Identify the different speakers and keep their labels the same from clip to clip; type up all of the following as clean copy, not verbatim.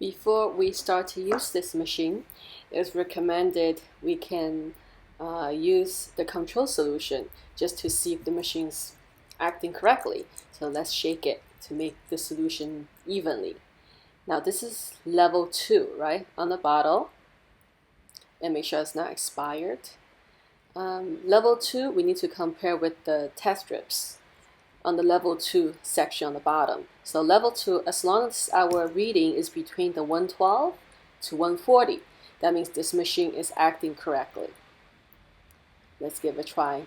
Speaker 1: Before we start to use this machine, it's recommended we can use the control solution just to see if the machine's acting correctly. So let's shake it to make the solution evenly. Now this is level 2, right, on the bottle, and make sure it's not expired. Level 2, we need to compare with the test strips on the level 2 section on the bottom. So level 2, as long as our reading is between the 112 to 140, that means this machine is acting correctly. Let's give it a try.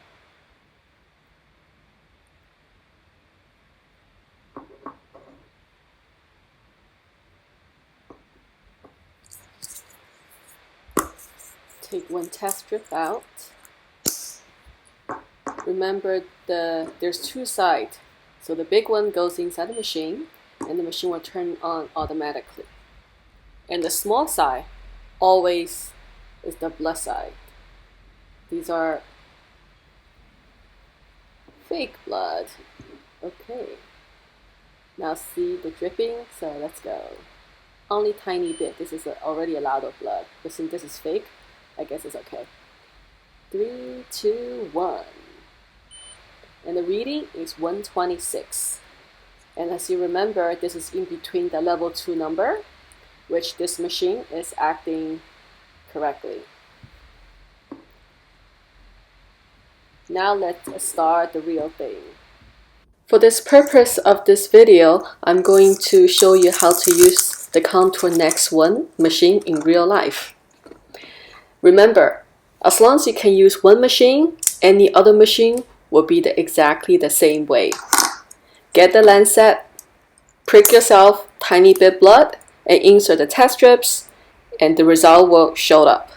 Speaker 1: Take one test strip out. Remember, there's two sides. So the big one goes inside the machine, and the machine will turn on automatically. And the small side always is the blood side. These are fake blood. Okay. Now see the dripping, so let's go. Only tiny bit. This is already a lot of blood. But since this is fake, I guess it's okay. 3, 2, 1. And the reading is 126. And as you remember, this is in between the level 2 number, which this machine is acting correctly. Now let's start the real thing. For this purpose of this video, I'm going to show you how to use the Contour Next One machine in real life. Remember, as long as you can use one machine, any other machine will be exactly the same way. Get the lancet, prick yourself tiny bit blood, and insert the test strips, and the result will show up.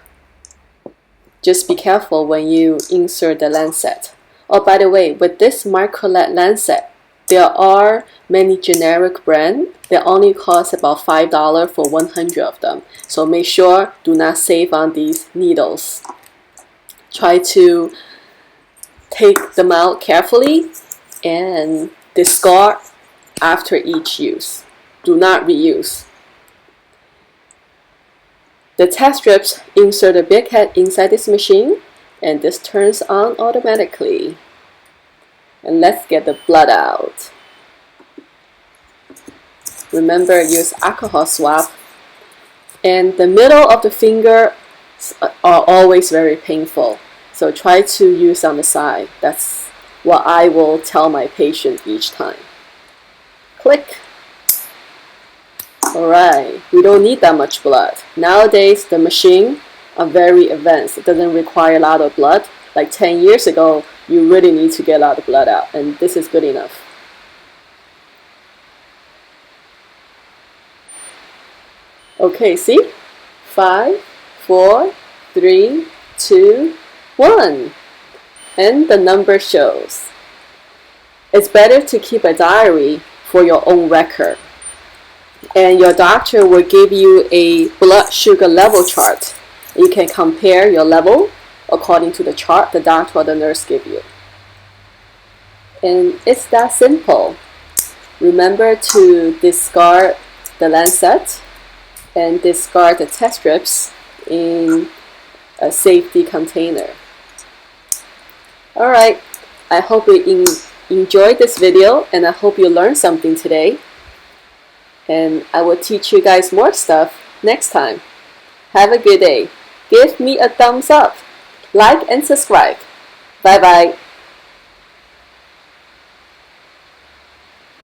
Speaker 1: Just be careful when you insert the lancet. Oh, by the way, with this microLED lancet, there are many generic brands that only cost about $5 for 100 of them. So make sure do not save on these needles. Try to take them out carefully and discard after each use. Do not reuse. The test strips insert a big head inside this machine, and this turns on automatically. And let's get the blood out. Remember, use alcohol swab. And the middle of the finger are always very painful. So try to use on the side. That's what I will tell my patient each time. Click. Alright, we don't need that much blood. Nowadays, the machines are very advanced. It doesn't require a lot of blood. Like 10 years ago, you really need to get a lot of blood out, and this is good enough. Okay, see? 5, 4, 3, 2, 1. And the number shows. It's better to keep a diary for your own record. And your doctor will give you a blood sugar level chart. You can compare your level according to the chart the doctor or the nurse give you. And it's that simple. Remember to discard the lancet and discard the test strips in a safety container. Alright, I hope you enjoyed this video, and I hope you learned something today. And I will teach you guys more stuff next time. Have a good day. Give me a thumbs up, like and subscribe. Bye bye.